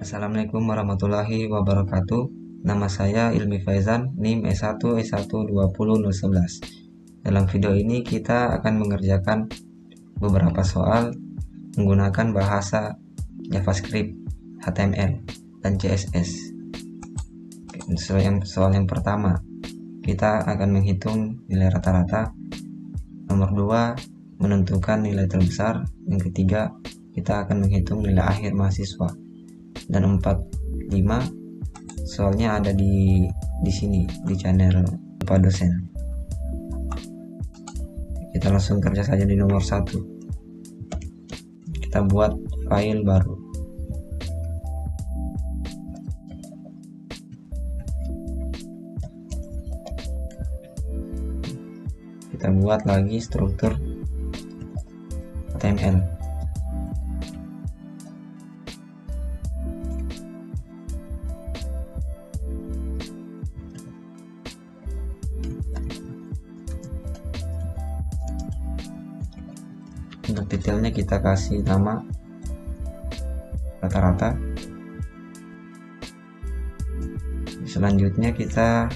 Assalamualaikum warahmatullahi wabarakatuh. Nama saya Ilmi Faizan, NIM S1S12011. Dalam video ini kita akan mengerjakan beberapa soal menggunakan bahasa JavaScript, HTML, dan CSS. Soal yang pertama, kita akan menghitung nilai rata-rata. Nomor 2, menentukan nilai terbesar. Yang ketiga, kita akan menghitung nilai akhir mahasiswa. Dan 5, soalnya ada di sini di channel Pak Dosen. Kita langsung kerja saja di nomor 1. Kita buat file baru. Kita buat lagi struktur HTML. Untuk detailnya kita kasih nama rata-rata. Selanjutnya kita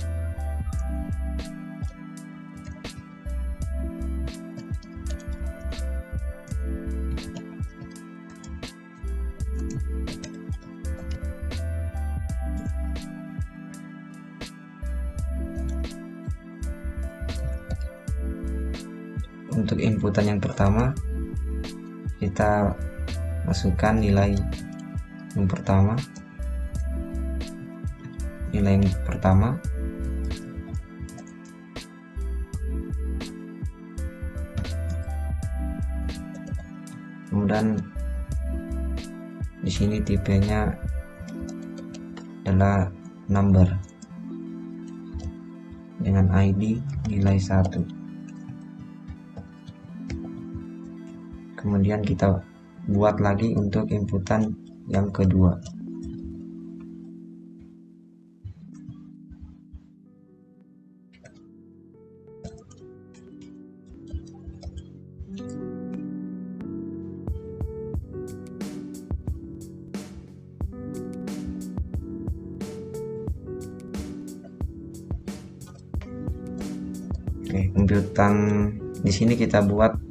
untuk inputan yang pertama kita masukkan nilai yang pertama. Kemudian di sini tipenya adalah number dengan ID nilai 1. Kemudian kita buat lagi untuk inputan yang kedua. Oke, inputan di sini kita buat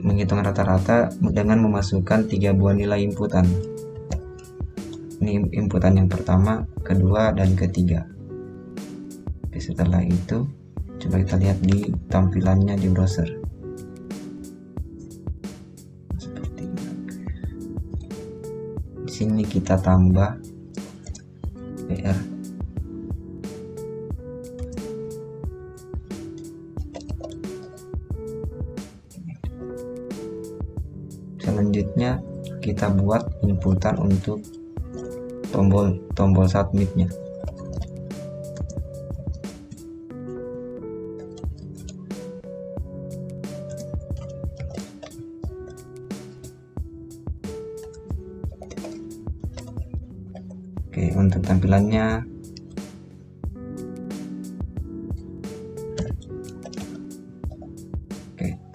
menghitung rata-rata dengan memasukkan 3 buah nilai inputan. Ini inputan yang pertama, kedua, dan ketiga. Oke, setelah itu coba kita lihat di tampilannya di browser. Seperti ini. Di sini kita tambah PR. Selanjutnya kita buat inputan untuk tombol submitnya. Oke, untuk tampilannya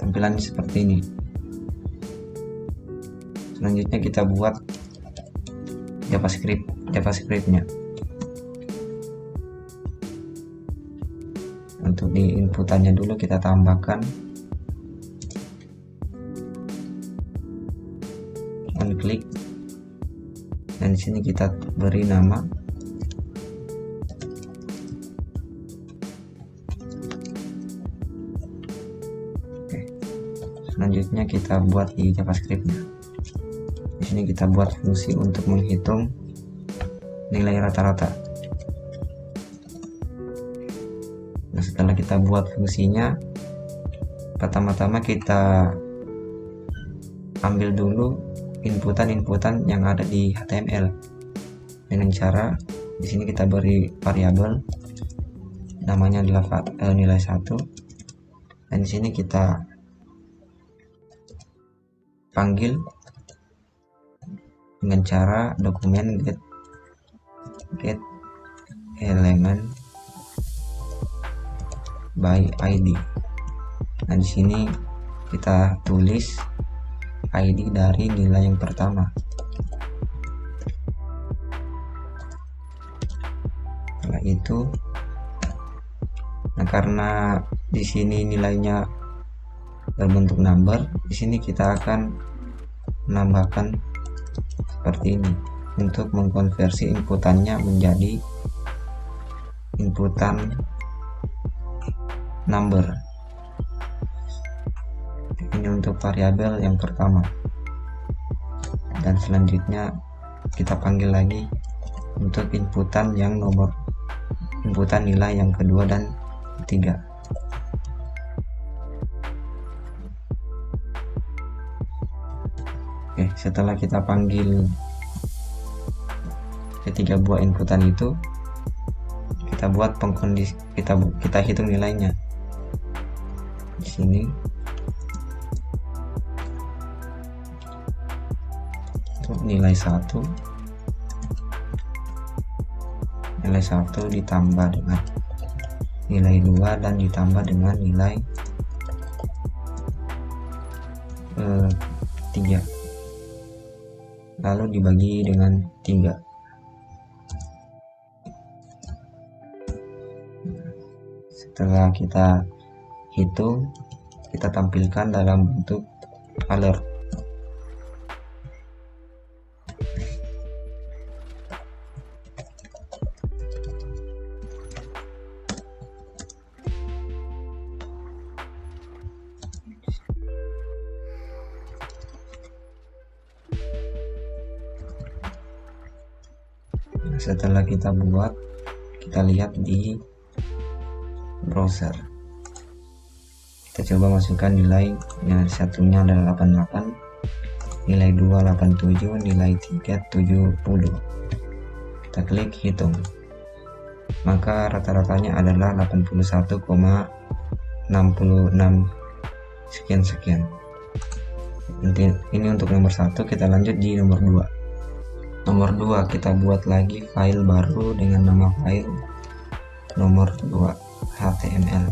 tampilannya seperti ini. Selanjutnya kita buat JavaScriptnya. Untuk di inputannya dulu kita tambahkan klik, dan di sini kita beri nama. Oke. Selanjutnya kita buat di JavaScriptnya. Di sini kita buat fungsi untuk menghitung nilai rata-rata. Nah, setelah kita buat fungsinya, pertama-tama kita ambil dulu inputan yang ada di HTML dengan cara di sini kita beri variabel namanya adalah nilai 1, dan di sini kita panggil dengan cara dokumen get element by ID. Nah, di sini kita tulis ID dari nilai yang pertama. setelah itu, nah karena di sini nilainya berbentuk number, di sini kita akan menambahkan seperti ini untuk mengkonversi inputannya menjadi inputan number. Ini untuk variabel yang pertama, dan selanjutnya kita panggil lagi untuk inputan yang inputan nilai yang kedua dan ketiga. Oke, setelah kita panggil ketiga buah inputan itu, kita buat pengkondisi, kita hitung nilainya di sini. Untuk nilai 1 ditambah dengan nilai 2 dan ditambah dengan nilai 3, lalu dibagi dengan 3. Setelah kita hitung, kita tampilkan dalam bentuk alert. Setelah kita buat, kita lihat di browser, kita coba masukkan nilai satunya adalah 88, nilai 2 87, nilai 3 70. Kita klik hitung, maka rata-ratanya adalah 81,66 sekian. Ini untuk nomor 1. Kita lanjut di nomor 2. Nomor 2 kita buat lagi file baru dengan nama file nomor 2 HTML.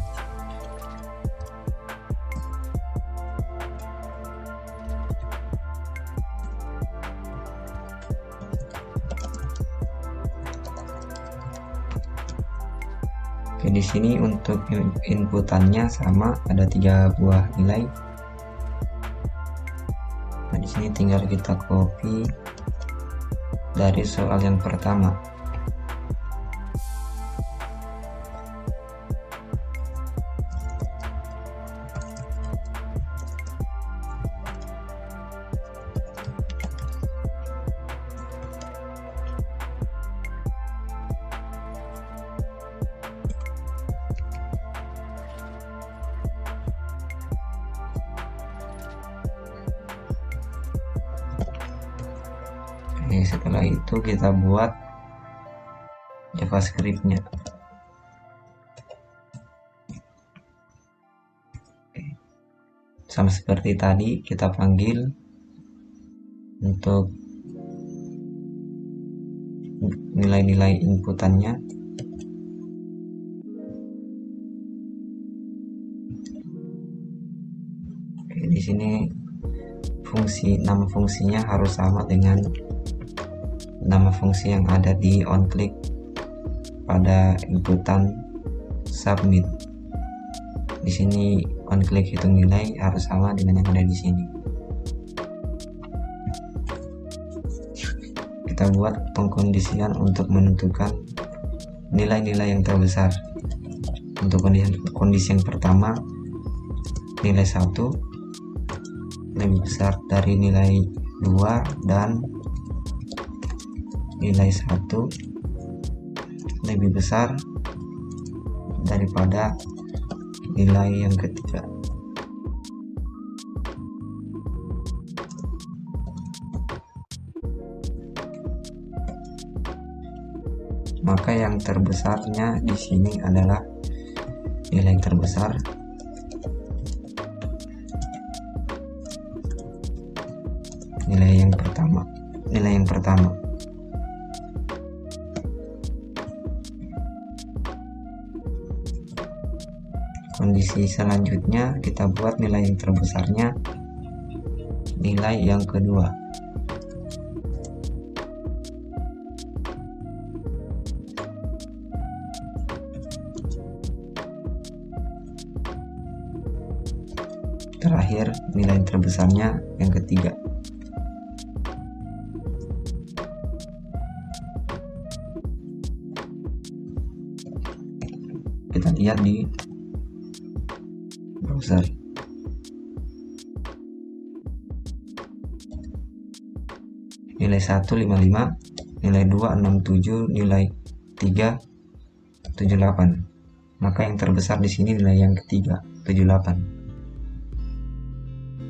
Oke, di sini untuk inputannya sama, ada 3 buah nilai. Nah, di sini tinggal kita copy dari soal yang pertama. Setelah itu kita buat JavaScript-nya. Sama seperti tadi, kita panggil untuk nilai-nilai inputannya. Oke, di sini nama fungsinya harus sama dengan nama fungsi yang ada di onClick pada inputan submit. Di sini onClick hitung nilai harus sama dengan yang ada di sini. Kita buat pengkondisian untuk menentukan nilai-nilai yang terbesar. Untuk kondisi yang pertama, nilai 1 lebih besar dari nilai 2 dan nilai 1 lebih besar daripada nilai yang ketiga. Maka yang terbesarnya di sini adalah nilai yang terbesar nilai yang pertama. Kondisi selanjutnya kita buat nilai yang terbesarnya nilai yang kedua. terakhir nilai terbesarnya yang ketiga. Kita lihat di browser. Nilai 1 55, nilai 2 67, nilai 3 78. Maka yang terbesar di sini nilai yang ketiga 78.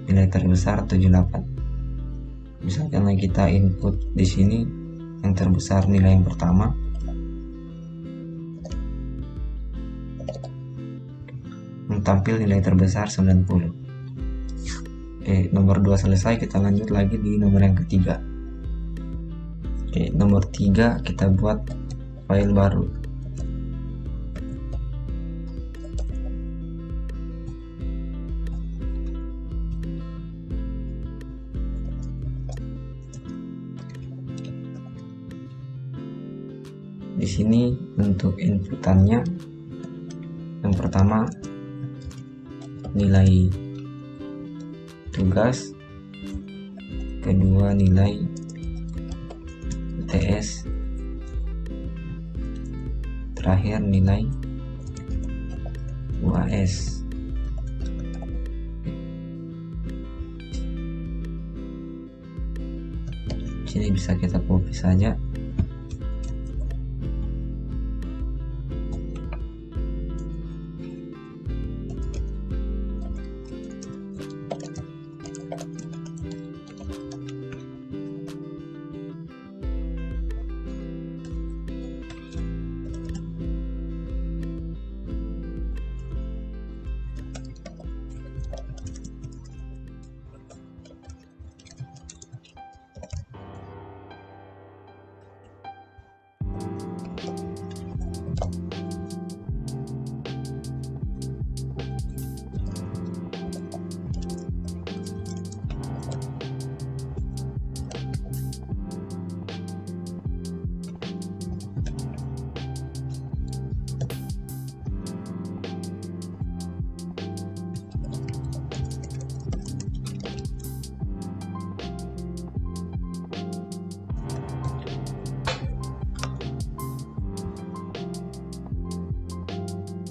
Nilai terbesar 78. Misalkan kita input di sini yang terbesar nilai yang pertama, tampil nilai terbesar 90. Nomor 2 selesai, kita lanjut lagi di nomor yang ketiga. Nomor 3 kita buat file baru. Di sini untuk inputannya, yang pertama nilai tugas, kedua nilai UTS, terakhir nilai UAS. Sini bisa kita copy saja.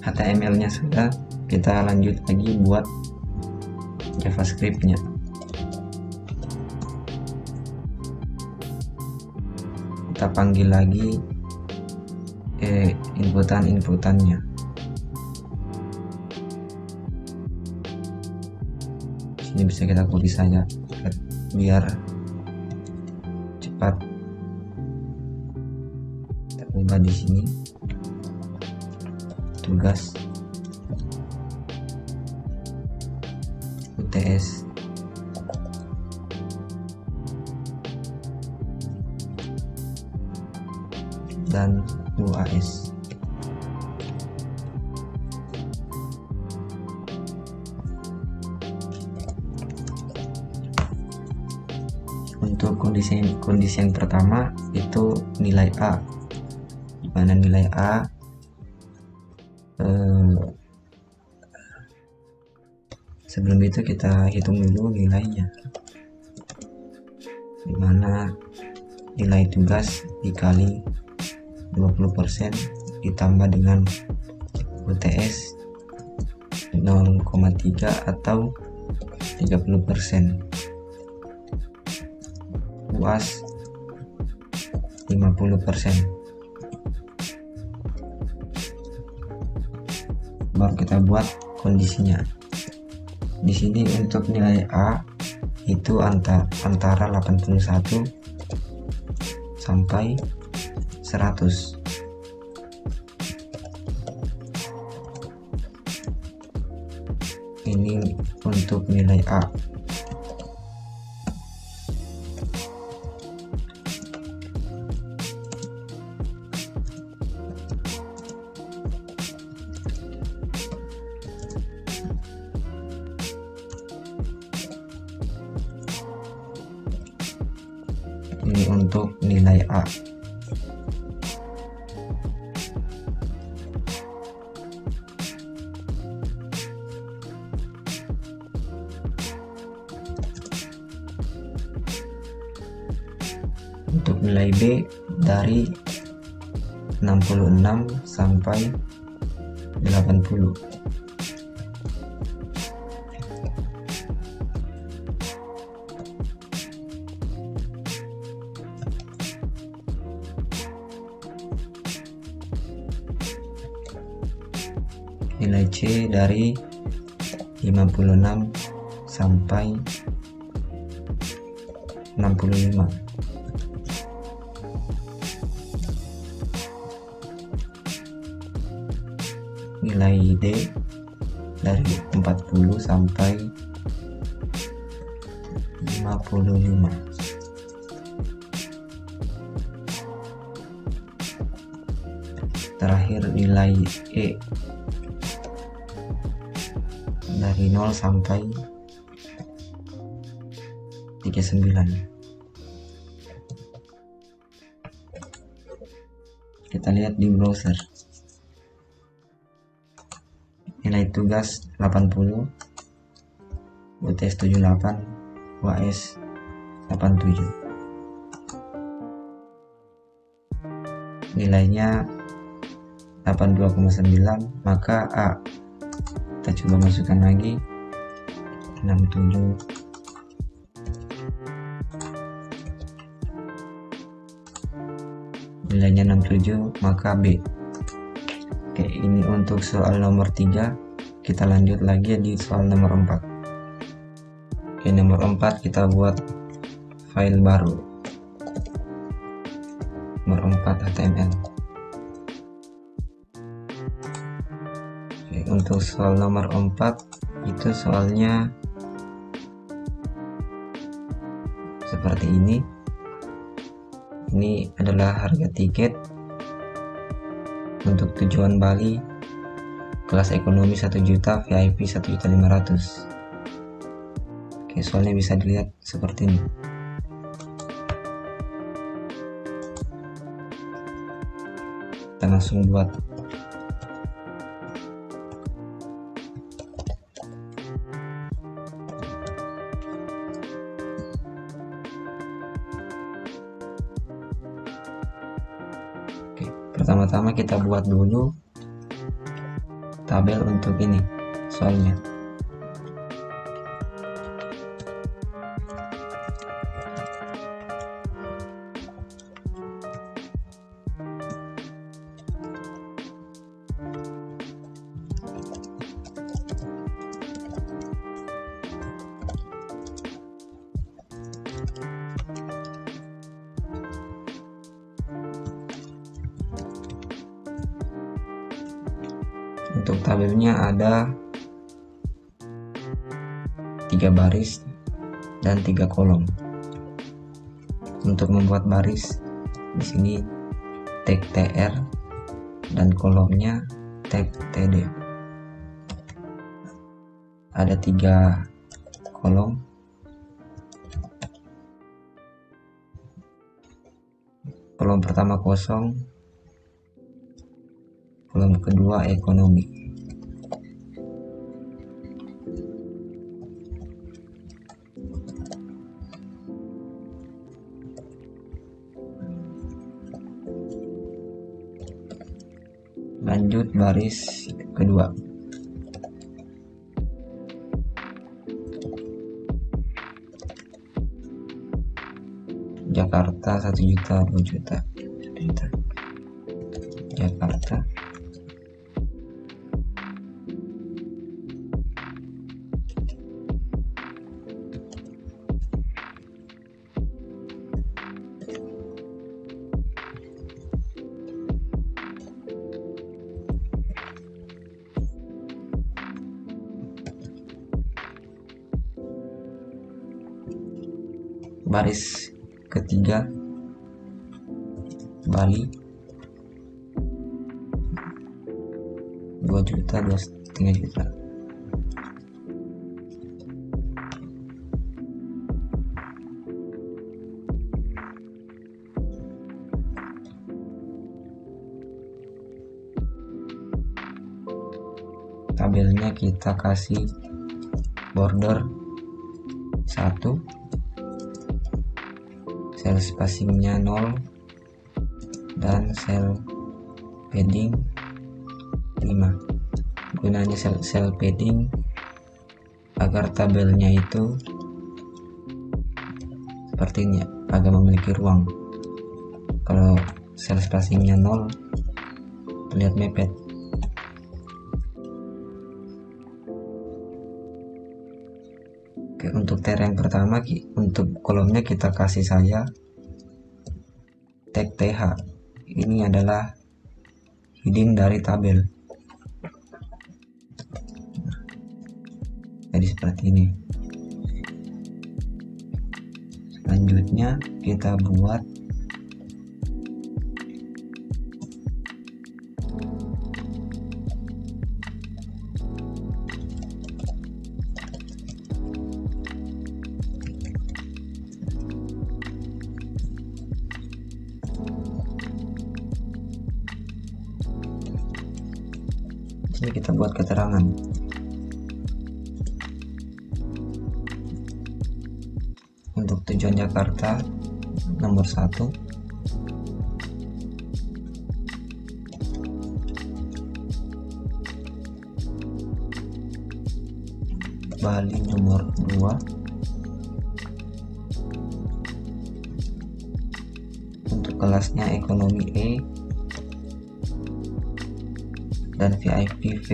HTML-nya sudah, kita lanjut lagi buat JavaScript-nya. Kita panggil lagi inputannya. Sini bisa kita copy saja biar cepat. Kita ubah di sini tugas UTS, dan UAS. Untuk kondisi yang pertama itu nilai A, di mana nilai A sebelum itu kita hitung dulu nilainya, dimana nilai tugas dikali 20% ditambah dengan UTS 0,3 atau 30%, UAS 50%. Baru kita buat kondisinya. Di sini untuk nilai A itu antara 81 sampai 100. Ini untuk nilai A. Ini untuk nilai A. Untuk nilai B dari 66 sampai 80. Nilai C dari 56 sampai 65. Nilai D dari 40 sampai 55. Terakhir nilai E dari 0 sampai 39. Kita lihat di browser. Nilai tugas 80, UTS 78, UAS 87. Nilainya 82,9, maka A. Kita coba masukkan lagi 67. Nilainya 67, maka B. Oke, ini untuk soal nomor 3. Kita lanjut lagi di soal nomor 4. Oke, nomor 4 kita buat file baru. Nomor 4 HTML. Oke, untuk soal nomor 4 itu soalnya seperti ini. Ini adalah harga tiket untuk tujuan Bali, kelas ekonomi 1 juta, VIP 1.500.000. Oke, soalnya bisa dilihat seperti ini. Kita langsung buat. Oke, pertama-tama kita buat dulu tabel untuk ini soalnya. Untuk tabelnya ada 3 baris dan 3 kolom. Untuk membuat baris di sini tag TR dan kolomnya tag TD. Ada 3 kolom. Kolom pertama kosong, kolom kedua ekonomi. Lanjut baris kedua. Jakarta 1 juta, 2 juta, 1 juta. Jakarta. Baris ketiga Bali 2 juta, 2,5 juta. Tabelnya kita kasih border 1 sel spacingnya 0 dan sel padding 5. Gunanya sel padding agar tabelnya itu seperti ini ya, agak memiliki ruang. Kalau sel spacingnya 0 terlihat mepet. Oke, untuk tera yang pertama, untuk kolomnya kita kasih saja tag th. Ini adalah heading dari tabel. Jadi seperti ini. Selanjutnya kita buat sini kita buat keterangan. Untuk tujuan Jakarta nomor 1, Bali nomor 2, untuk kelasnya ekonomi E dan VIP V.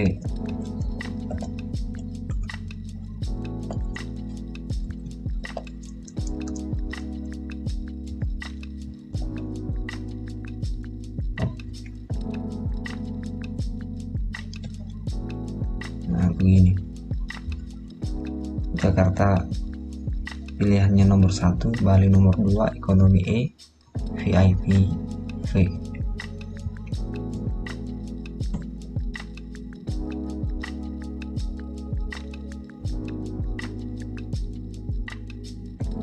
Nah, begini. Jakarta pilihannya nomor 1, Bali nomor 2, ekonomi E, VIP V.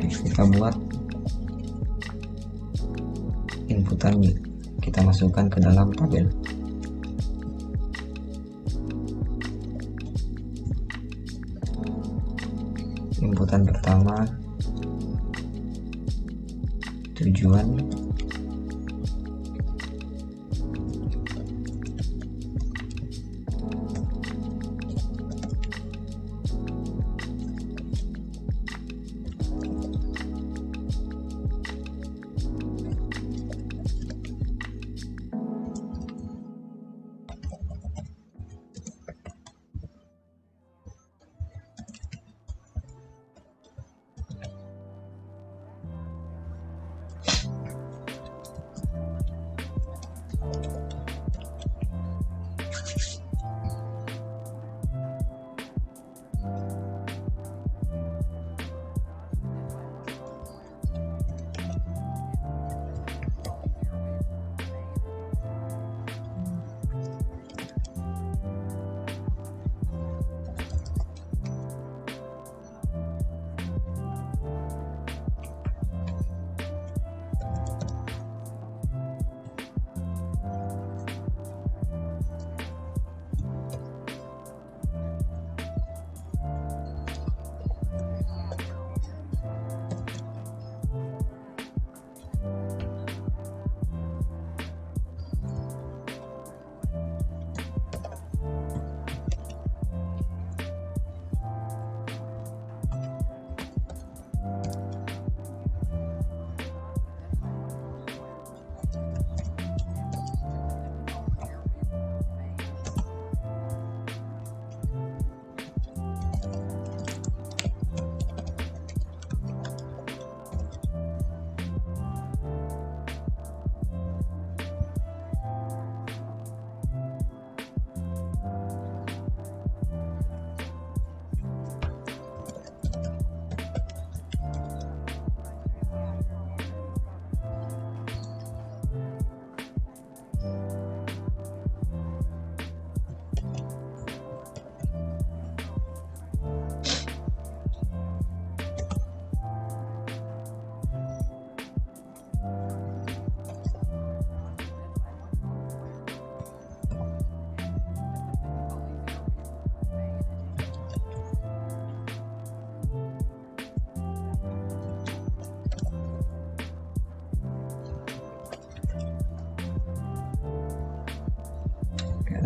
Kita buat inputannya, kita masukkan ke dalam tabel. Inputan pertama tujuan,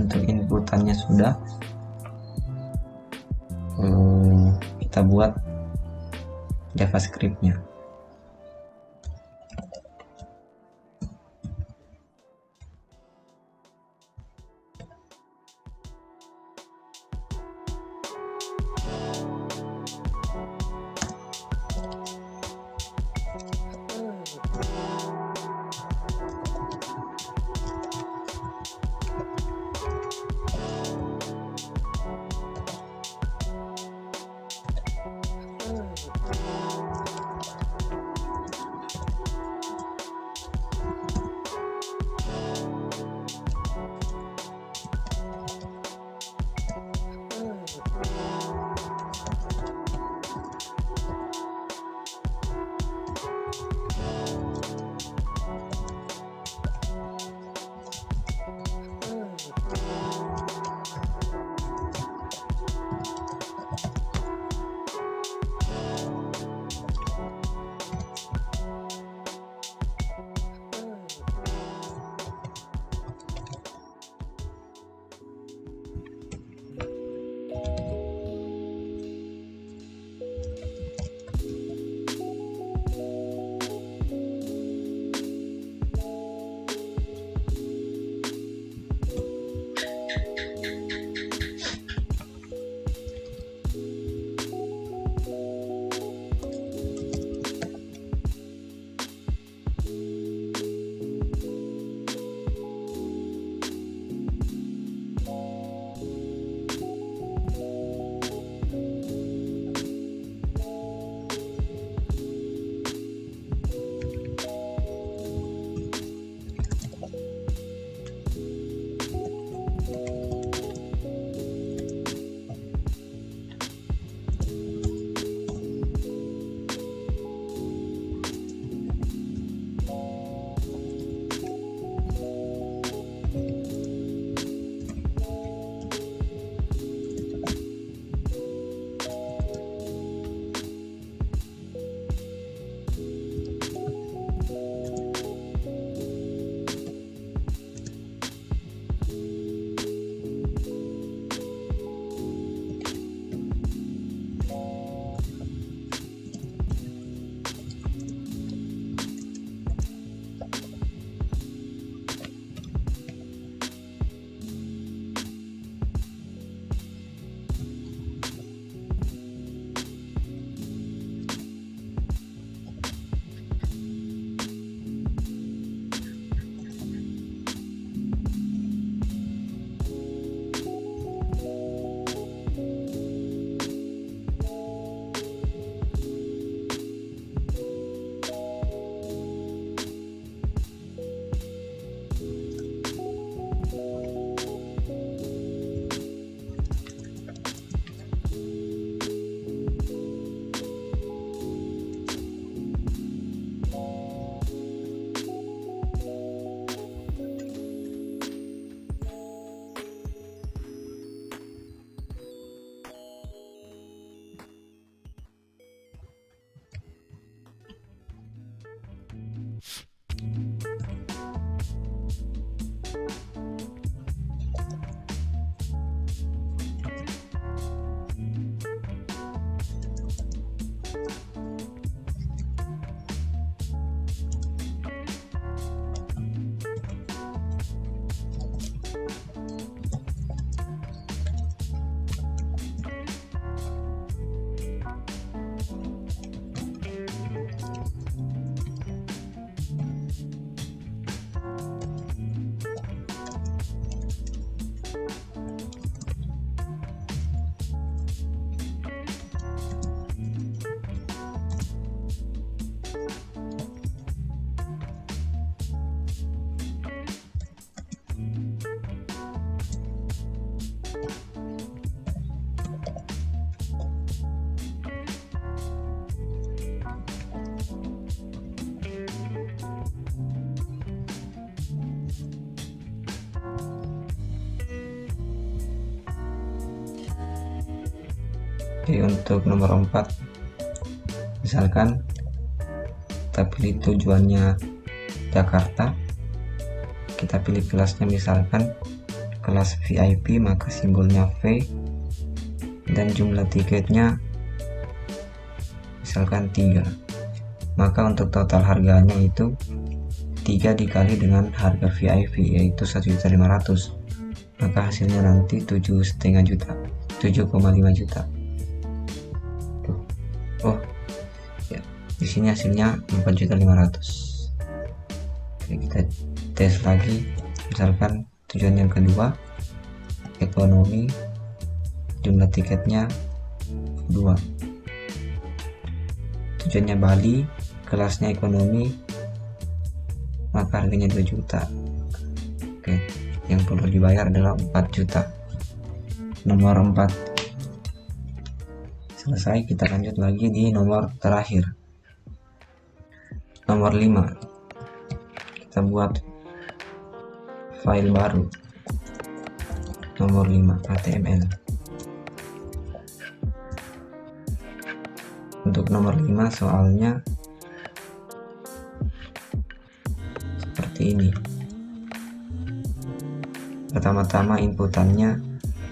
Untuk inputannya sudah, kita buat JavaScript-nya. Oke, untuk nomor 4 misalkan kita pilih tujuannya Jakarta, kita pilih kelasnya misalkan kelas VIP maka simbolnya V, dan jumlah tiketnya misalkan 3, maka untuk total harganya itu 3 dikali dengan harga VIP yaitu 1.500.000, maka hasilnya nanti 7,5 juta, 7,5 juta. Oh ya, di sini hasilnya 4.500.000. Oke, kita tes lagi. Misalkan tujuan yang kedua ekonomi, jumlah tiketnya 2. Tujuannya Bali, kelasnya ekonomi, maka harganya 2 juta. Oke, yang perlu dibayar adalah 4 juta. Nomor 4 selesai. Kita lanjut lagi di nomor terakhir, nomor 5. Kita buat file baru, nomor 5 HTML. Untuk nomor 5 soalnya seperti ini. Pertama-tama inputannya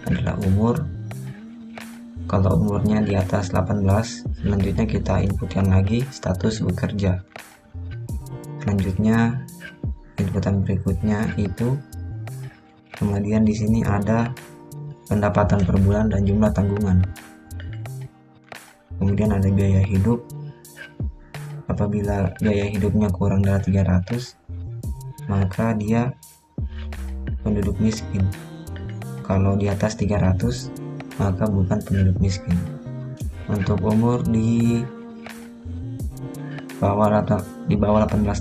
adalah umur. Kalau umurnya di atas 18, selanjutnya kita inputkan lagi status bekerja. Selanjutnya inputan berikutnya itu, kemudian di sini ada pendapatan per bulan dan jumlah tanggungan. Kemudian ada biaya hidup. Apabila biaya hidupnya kurang dari 300, maka dia penduduk miskin. Kalau di atas 300, maka bukan penduduk miskin. Untuk umur di bawah 18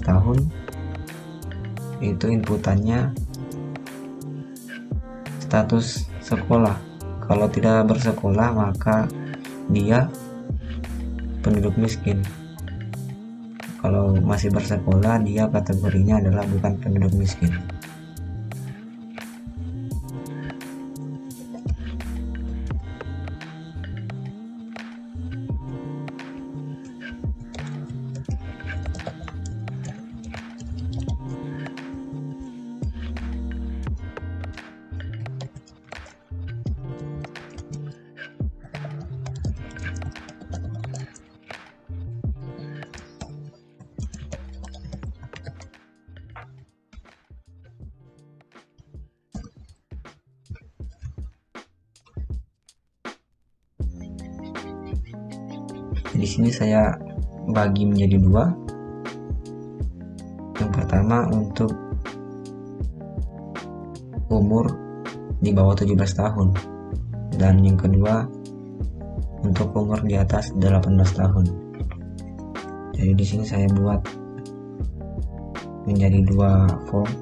tahun, itu inputannya status sekolah. Kalau tidak bersekolah, maka dia penduduk miskin. Kalau masih bersekolah, dia kategorinya adalah bukan penduduk miskin. Di sini saya bagi menjadi 2. Yang pertama untuk umur di bawah 17 tahun, dan yang kedua untuk umur di atas 18 tahun. Jadi di sini saya buat menjadi 2 form.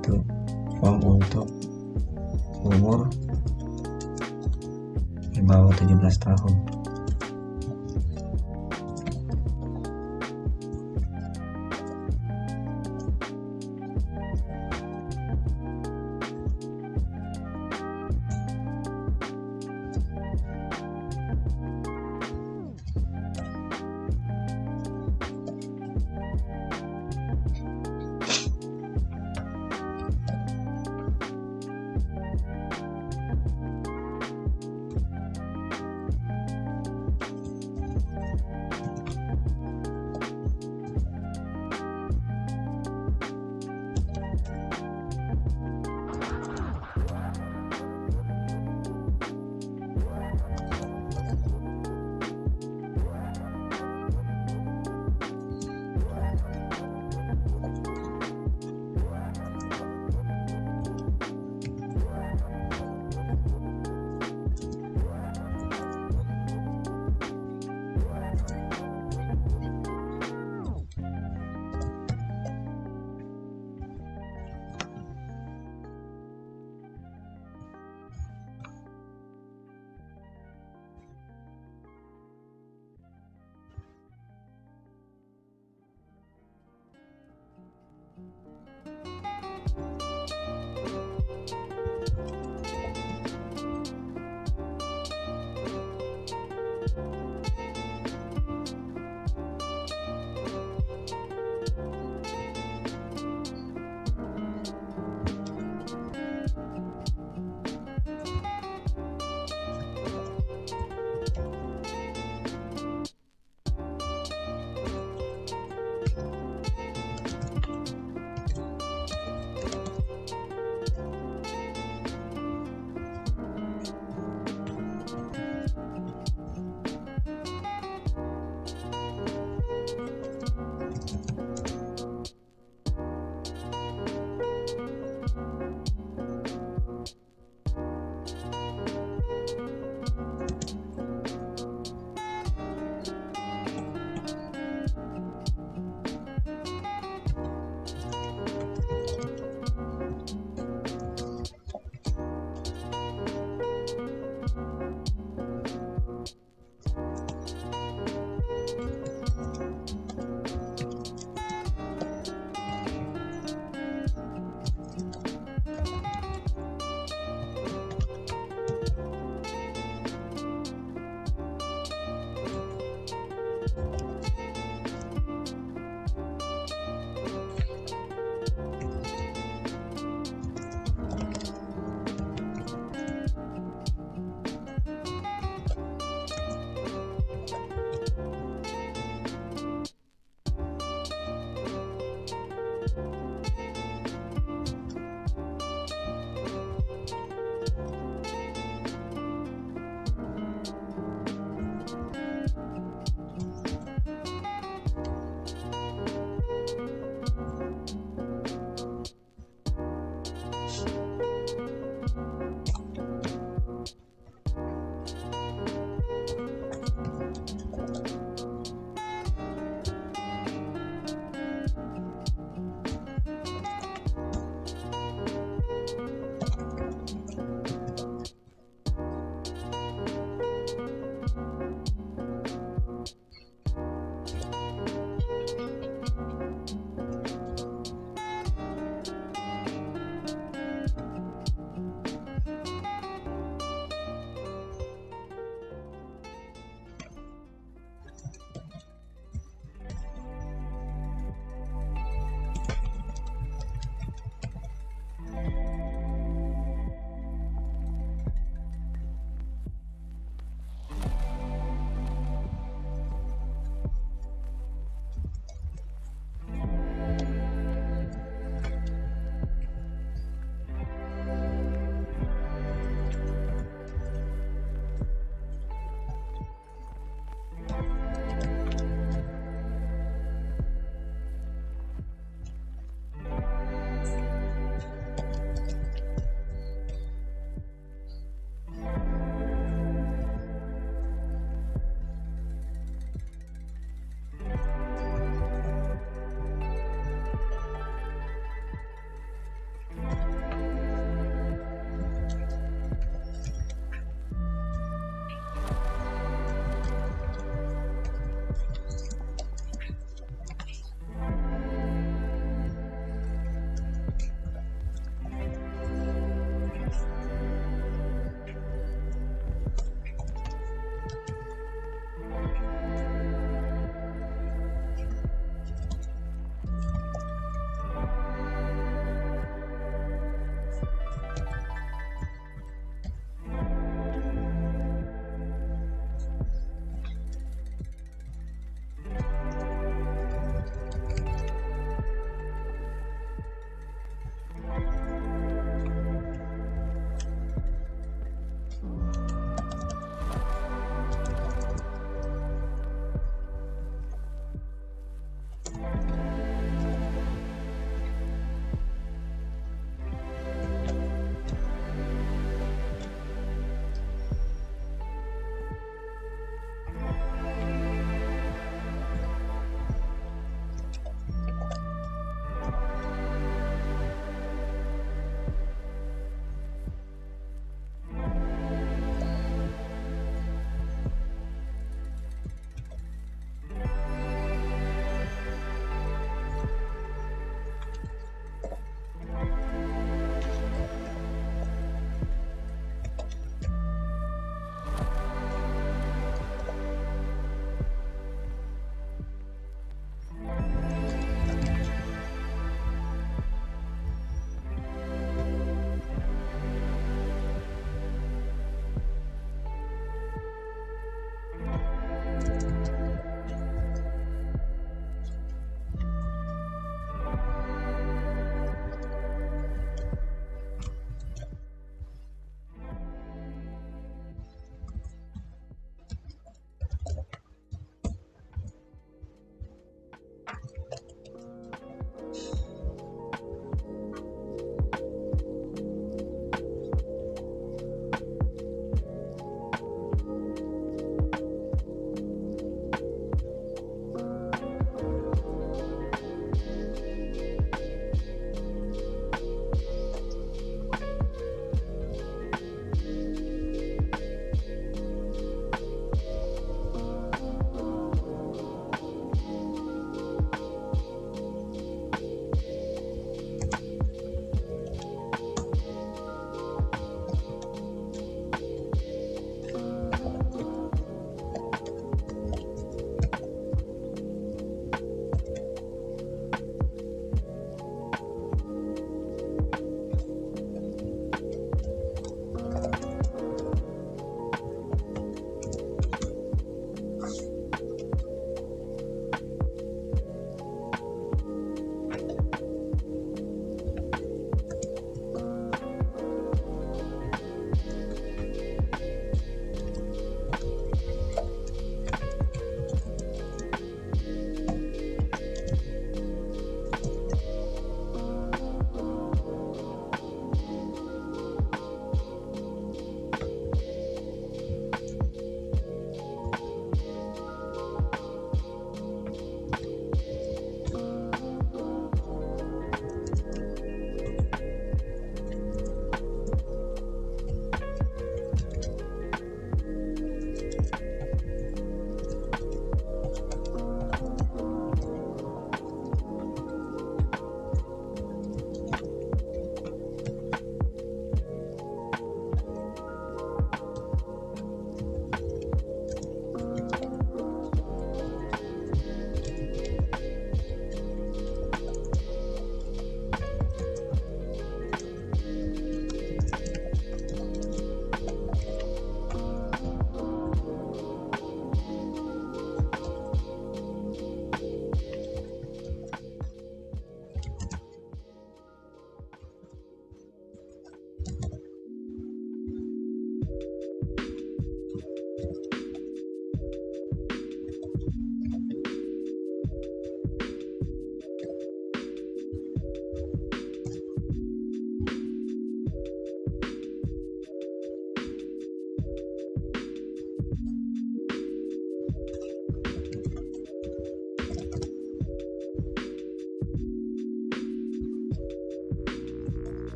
Itu form untuk umur di bawah 17 tahun.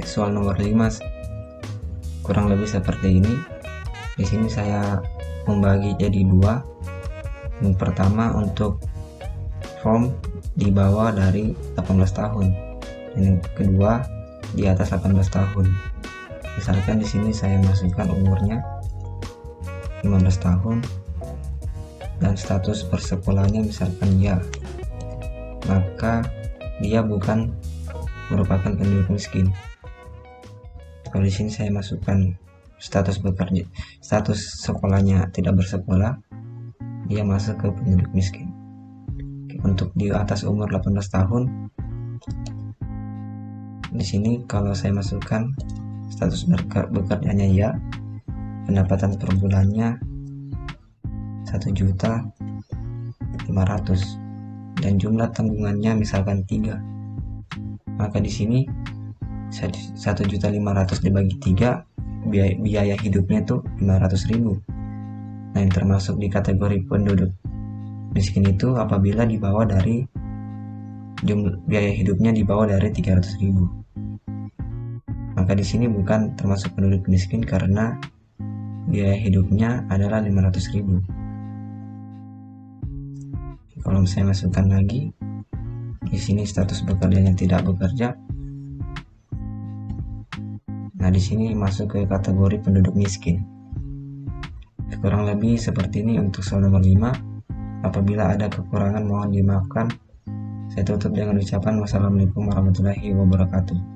Soal nomor 5 kurang lebih seperti ini. Di sini saya membagi jadi dua. Yang pertama untuk form di bawah dari 18 tahun. Yang kedua di atas 18 tahun. Misalkan di sini saya masukkan umurnya 15 tahun dan status persekolahnya misalkan ya, maka dia bukan merupakan penduduk miskin. Kalau di sini saya masukkan status bekerja, status sekolahnya tidak bersekolah, dia masuk ke penduduk miskin. Untuk di atas umur 18 tahun, di sini kalau saya masukkan status bekerjanya ya, pendapatan per bulannya 1.500.000 dan jumlah tanggungannya misalkan 3, maka di sini 1.500.000 dibagi 3, biaya hidupnya itu 500.000. Nah, yang termasuk di kategori penduduk miskin itu apabila di bawah dari biaya hidupnya di bawah dari 300.000. Maka di sini bukan termasuk penduduk miskin karena biaya hidupnya adalah 500.000. Kalau saya masukkan lagi, di sini status bekerjanya tidak bekerja. Nah, di sini masuk ke kategori penduduk miskin. Kurang lebih seperti ini untuk soal nomor 5. Apabila ada kekurangan mohon dimaafkan. Saya tutup dengan ucapan wassalamualaikum warahmatullahi wabarakatuh.